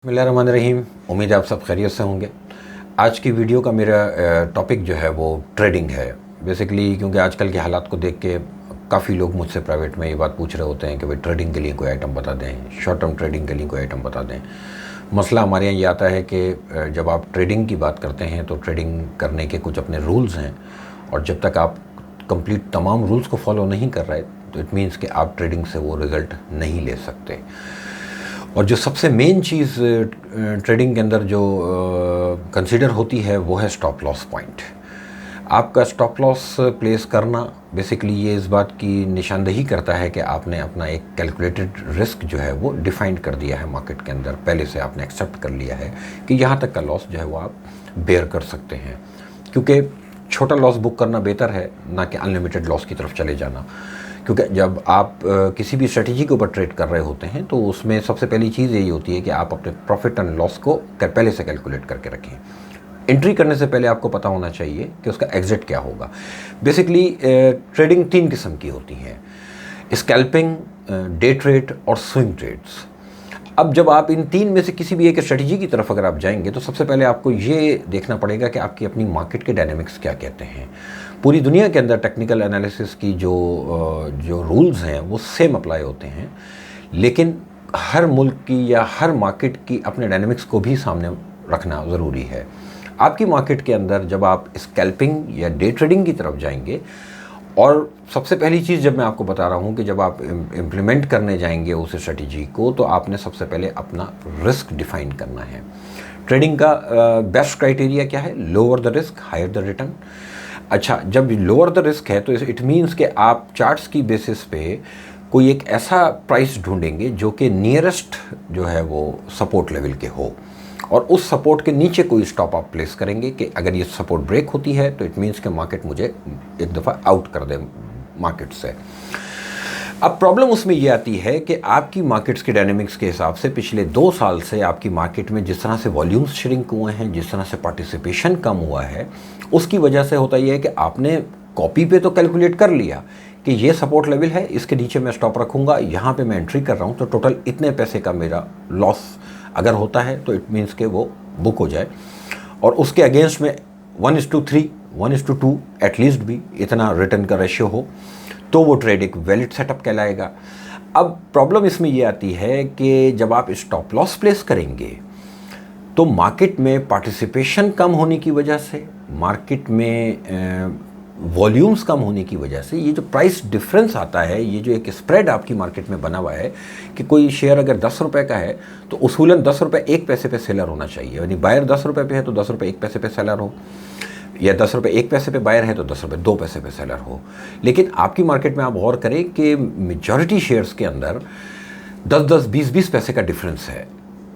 बिस्मिल्लाहिर्रहमानिर्रहीम। उम्मीद है आप सब खैरियत से होंगे। आज की वीडियो का मेरा टॉपिक जो है वो ट्रेडिंग है। बेसिकली क्योंकि आजकल के हालात को देख के काफ़ी लोग मुझसे प्राइवेट में ये बात पूछ रहे होते हैं कि भाई ट्रेडिंग के लिए कोई आइटम बता दें, शॉर्ट टर्म ट्रेडिंग के लिए कोई आइटम बता दें। मसला हमारे यहाँ ये आता है कि जब आप ट्रेडिंग की बात करते हैं तो ट्रेडिंग करने के कुछ अपने रूल्स हैं, और जब तक आप कंप्लीट तमाम रूल्स को फॉलो नहीं कर रहे तो इट मीन्स कि आप ट्रेडिंग से वो रिज़ल्ट नहीं ले सकते। और जो सबसे मेन चीज़ ट्रेडिंग के अंदर जो कंसीडर होती है वो है स्टॉप लॉस पॉइंट। आपका स्टॉप लॉस प्लेस करना बेसिकली ये इस बात की निशानदेही करता है कि आपने अपना एक कैलकुलेटेड रिस्क जो है वो डिफाइन कर दिया है मार्केट के अंदर। पहले से आपने एक्सेप्ट कर लिया है कि यहाँ तक का लॉस जो है वो आप बेयर कर सकते हैं, क्योंकि छोटा लॉस बुक करना बेहतर है ना कि अनलिमिटेड लॉस की तरफ चले जाना। क्योंकि जब आप किसी भी स्ट्रेटजी के ऊपर ट्रेड कर रहे होते हैं तो उसमें सबसे पहली चीज़ यही होती है कि आप अपने प्रॉफिट एंड लॉस को पहले से कैलकुलेट करके रखें। एंट्री करने से पहले आपको पता होना चाहिए कि उसका एग्जिट क्या होगा। बेसिकली ट्रेडिंग तीन किस्म की होती है: स्कैल्पिंग, डे ट्रेड और स्विंग ट्रेड्स। अब जब आप इन तीन में से किसी भी एक स्ट्रेटजी की तरफ अगर आप जाएंगे तो सबसे पहले आपको ये देखना पड़ेगा कि आपकी अपनी मार्केट के डायनेमिक्स क्या कहते हैं। पूरी दुनिया के अंदर टेक्निकल एनालिसिस की जो रूल्स हैं वो सेम अप्लाई होते हैं, लेकिन हर मुल्क की या हर मार्केट की अपने डायनेमिक्स को भी सामने रखना ज़रूरी है। आपकी मार्केट के अंदर जब आप स्कैल्पिंग या डे ट्रेडिंग की तरफ जाएंगे, और सबसे पहली चीज़ जब मैं आपको बता रहा हूँ कि जब आप इम्प्लीमेंट करने जाएंगे उस स्ट्रेटजी को, तो आपने सबसे पहले अपना रिस्क डिफाइन करना है। ट्रेडिंग का बेस्ट क्राइटेरिया क्या है? Lower the risk higher the return. अच्छा, जब लोअर द रिस्क है तो इट मीन्स कि आप चार्ट्स की बेसिस पे कोई एक ऐसा प्राइस ढूंढेंगे जो कि नियरेस्ट जो है वो सपोर्ट लेवल के हो, और उस सपोर्ट के नीचे कोई स्टॉप आप प्लेस करेंगे कि अगर ये सपोर्ट ब्रेक होती है तो इट मीन्स कि मार्केट मुझे एक दफ़ा आउट कर दे मार्केट से। अब प्रॉब्लम उसमें ये आती है कि आपकी मार्केट्स के डायनेमिक्स के हिसाब से पिछले 2 साल से आपकी मार्केट में जिस तरह से वॉल्यूम्स श्रिंक हुए हैं, जिस तरह से पार्टिसिपेशन कम हुआ है, उसकी वजह से होता यह है कि आपने कॉपी पे तो कैलकुलेट कर लिया कि ये सपोर्ट लेवल है, इसके नीचे मैं स्टॉप रखूँगा, यहाँ पर मैं एंट्री कर रहा हूँ तो टोटल इतने पैसे का मेरा लॉस अगर होता है तो इट मीन्स के वो बुक हो जाए, और उसके अगेंस्ट में 1:3, 1:2 एटलीस्ट भी इतना रिटर्न का रेशियो हो तो वो ट्रेड एक वैलिड सेटअप कहलाएगा। अब प्रॉब्लम इसमें ये आती है कि जब आप स्टॉप लॉस प्लेस करेंगे तो मार्केट में पार्टिसिपेशन कम होने की वजह से, मार्केट में वॉल्यूम्स कम होने की वजह से, ये जो प्राइस डिफरेंस आता है, ये जो एक स्प्रेड आपकी मार्केट में बना हुआ है कि कोई शेयर अगर 10 रुपये का है तो उसूलन 10 रुपये 1 पैसे पे सेलर होना चाहिए, यानी बायर 10 रुपये पे है तो 10 रुपये 1 पैसे पे सेलर हो, या 10 रुपये 1 पैसे पे बायर है तो 10 रुपये 2 पैसे पे सेलर हो। लेकिन आपकी मार्केट में आप गौर करें कि मेजॉरिटी शेयर्स के अंदर 10-10, 20-20 पैसे का डिफरेंस है।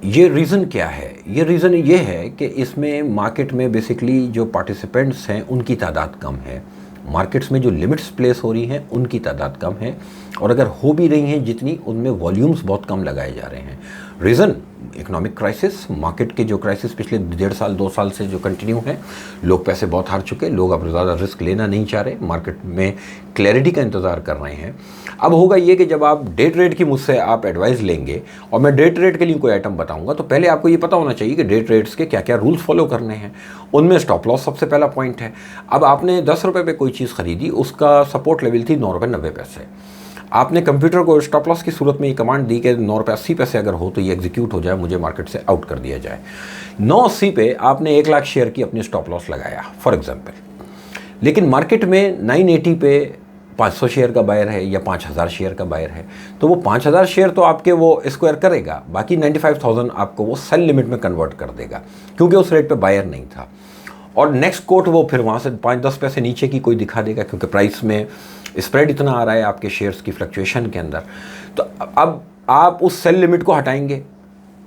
ये रीज़न क्या है? ये रीज़न ये है कि इसमें मार्केट में बेसिकली जो पार्टिसिपेंट्स हैं उनकी तादाद कम है, मार्केट्स में जो लिमिट्स प्लेस हो रही हैं उनकी तादाद कम है, और अगर हो भी रही हैं जितनी, उनमें वॉल्यूम्स बहुत कम लगाए जा रहे हैं। रीज़न इकोनॉमिक क्राइसिस, मार्केट के जो क्राइसिस पिछले 1.5 साल 2 साल से जो कंटिन्यू है, लोग पैसे बहुत हार चुके, लोग अब ज़्यादा रिस्क लेना नहीं चाह रहे, मार्केट में क्लैरिटी का इंतज़ार कर रहे हैं। अब होगा ये कि जब आप डे ट्रेड की मुझसे आप एडवाइस लेंगे और मैं डे ट्रेड के लिए कोई आइटम बताऊंगा तो पहले आपको ये पता होना चाहिए कि डे ट्रेड्स के क्या क्या रूल्स फॉलो करने हैं। उनमें स्टॉप लॉस सबसे पहला पॉइंट है। अब आपने 10 रुपये पे कोई चीज़ खरीदी, उसका सपोर्ट लेवल थी 9.90 आपने कंप्यूटर को स्टॉप लॉस की सूरत में ये कमांड दी कि 9.80 अगर हो तो ये एग्जीक्यूट हो जाए, मुझे मार्केट से आउट कर दिया जाए। 9.80 पे आपने 1 लाख शेयर की अपनी स्टॉप लॉस लगाया फॉर एग्जांपल, लेकिन मार्केट में 980 पे 500 शेयर का बायर है या 5000 शेयर का बायर है, तो वो 5000 शेयर तो आपके वो स्क्वायर करेगा, बाकी 95,000 आपको वो सेल लिमिट में कन्वर्ट कर देगा, क्योंकि उस रेट पे बायर नहीं था। और नेक्स्ट कोट वो फिर वहाँ से 5-10 पैसे नीचे की कोई दिखा देगा, क्योंकि प्राइस में स्प्रेड इतना आ रहा है आपके शेयर्स की फ्लक्चुएशन के अंदर। तो अब आप उस सेल लिमिट को हटाएंगे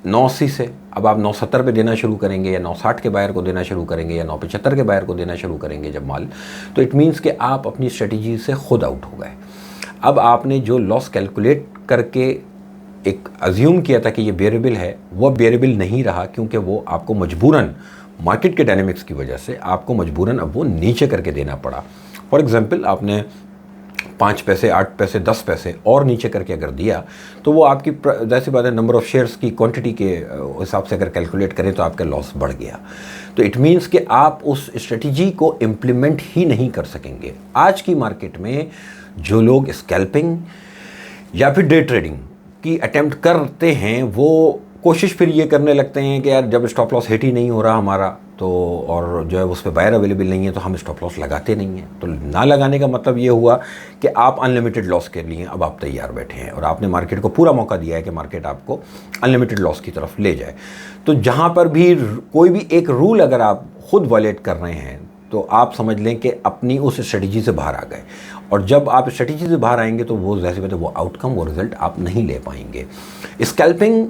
980 से, अब आप 970 पे देना शुरू करेंगे, या 960 के बायर को देना शुरू करेंगे, या 975 के बायर को देना शुरू करेंगे जब माल, तो इट मीन्स कि आप अपनी स्ट्रेटजी से खुद आउट हो गए। अब आपने जो लॉस कैलकुलेट करके एक अज्यूम किया था कि ये बेरेबल है, वो बेरेबल नहीं रहा, क्योंकि वो आपको मजबूरन मार्केट के डायनेमिक्स की वजह से आपको मजबूरन अब वो नीचे करके देना पड़ा। फॉर एग्जांपल, आपने 5 पैसे, 8 पैसे, 10 पैसे और नीचे करके अगर दिया तो वो आपकी जैसी बात है नंबर ऑफ़ शेयर्स की क्वांटिटी के हिसाब से अगर कैलकुलेट करें तो आपका लॉस बढ़ गया। तो इट मीन्स कि आप उस स्ट्रेटजी को इम्प्लीमेंट ही नहीं कर सकेंगे। आज की मार्केट में जो लोग स्कैल्पिंग या फिर डे ट्रेडिंग की अटेम्प्ट करते हैं वो कोशिश फिर ये करने लगते हैं कि यार जब स्टॉप लॉस हिट ही नहीं हो रहा हमारा तो, और जो है उस पर बायर अवेलेबल नहीं है तो हम स्टॉप लॉस लगाते नहीं हैं। तो ना लगाने का मतलब ये हुआ कि आप अनलिमिटेड लॉस के लिए अब आप तैयार बैठे हैं और आपने मार्केट को पूरा मौका दिया है कि मार्केट आपको अनलिमिटेड लॉस की तरफ ले जाए। तो जहाँ पर भी कोई भी एक रूल अगर आप खुद वायलेट कर रहे हैं तो आप समझ लें कि अपनी उस स्ट्रेटजी से बाहर आ गए, और जब आप स्ट्रेटजी से बाहर आएंगे तो वो ज़ाहिर बात है वो आउटकम, वो रिज़ल्ट आप नहीं ले पाएंगे। स्कैल्पिंग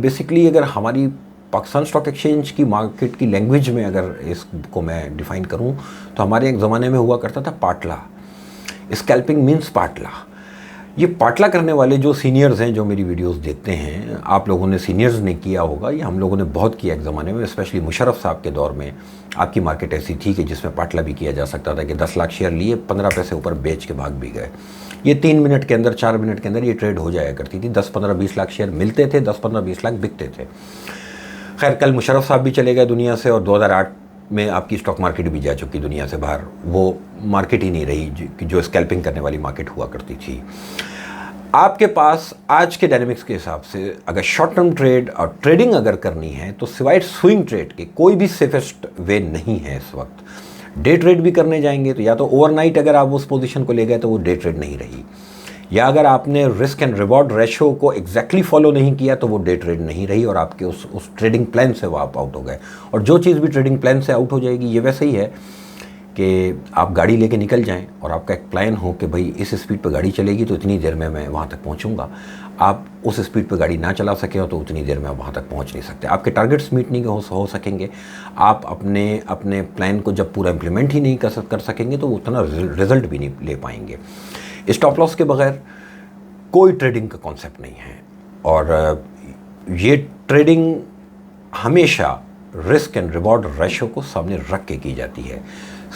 बेसिकली अगर हमारी पाकिस्तान स्टॉक एक्सचेंज की मार्केट की लैंग्वेज में अगर इसको मैं डिफ़ाइन करूं तो हमारे एक ज़माने में हुआ करता था पाटला। स्कैल्पिंग मीन्स पाटला। ये पाटला करने वाले जो सीनियर्स हैं जो मेरी वीडियोस देखते हैं, आप लोगों ने सीनियर्स ने किया होगा, ये हम लोगों ने बहुत किया एक ज़माने में, स्पेशली मुशर्रफ साहब के दौर में आपकी मार्केट ऐसी थी कि जिसमें पाटला भी किया जा सकता था कि 10 लाख शेयर लिए, 15 पैसे ऊपर बेच के भाग भी गए। ये 3 मिनट के अंदर, 4 मिनट के अंदर ये ट्रेड हो जाया करती थी। 10, 15, 20 लाख शेयर मिलते थे, 10, 15, 20 लाख बिकते थे। खैर कल मुशर्रफ साहब भी चले गए दुनिया से और 2008 में आपकी स्टॉक मार्केट भी जा चुकी दुनिया से बाहर। वो मार्केट ही नहीं रही जो स्कैल्पिंग करने वाली मार्केट हुआ करती थी। आपके पास आज के डायनेमिक्स के हिसाब से अगर शॉर्ट टर्म ट्रेड और ट्रेडिंग अगर करनी है तो सिवाय स्विंग ट्रेड के कोई भी सेफेस्ट वे नहीं है इस वक्त। डे ट्रेड भी करने जाएंगे तो या तो ओवरनाइट अगर आप उस पोजीशन को ले गए तो वो डे ट्रेड नहीं रही, या अगर आपने रिस्क एंड रिवॉर्ड रेशो को एग्जैक्टली फॉलो नहीं किया तो वो डे ट्रेड नहीं रही और आपके उस ट्रेडिंग प्लान से वो आप आउट हो गए। और जो चीज़ भी ट्रेडिंग प्लान से आउट हो जाएगी, ये वैसे ही है कि आप गाड़ी लेके निकल जाएं और आपका एक प्लान हो कि भाई इस स्पीड पर गाड़ी चलेगी तो इतनी देर में मैं वहाँ तक पहुँचूँगा। आप उस स्पीड पर गाड़ी ना चला सके हो तो उतनी देर में आप वहाँ तक पहुँच नहीं सकते। आपके टारगेट्स मीट नहीं हो सकेंगे। आप अपने प्लान को जब पूरा इम्प्लीमेंट ही नहीं कर सकेंगे तो उतना रिजल्ट भी नहीं ले पाएंगे। स्टॉप लॉस के बगैर कोई ट्रेडिंग का कॉन्सेप्ट नहीं है, और ये ट्रेडिंग हमेशा रिस्क एंड रिवॉर्ड रेशो को सामने रख के की जाती है।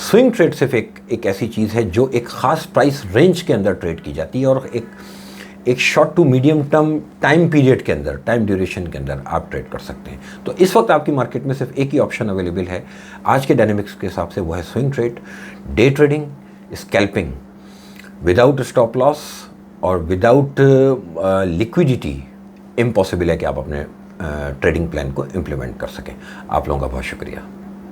स्विंग ट्रेड सिर्फ एक ऐसी चीज़ है जो एक ख़ास प्राइस रेंज के अंदर ट्रेड की जाती है और एक short to medium term time period के अंदर, टाइम ड्यूरेशन के अंदर आप ट्रेड कर सकते हैं। तो इस वक्त आपकी मार्केट में सिर्फ एक ही ऑप्शन अवेलेबल है आज के डायनेमिक्स के हिसाब से, वो है swing trade, day trading, scalping without stop loss और विदाउट लिक्विडिटी। इम्पॉसिबल है कि आप अपने ट्रेडिंग प्लान को इम्प्लीमेंट कर सकें। आप लोगों का बहुत शुक्रिया।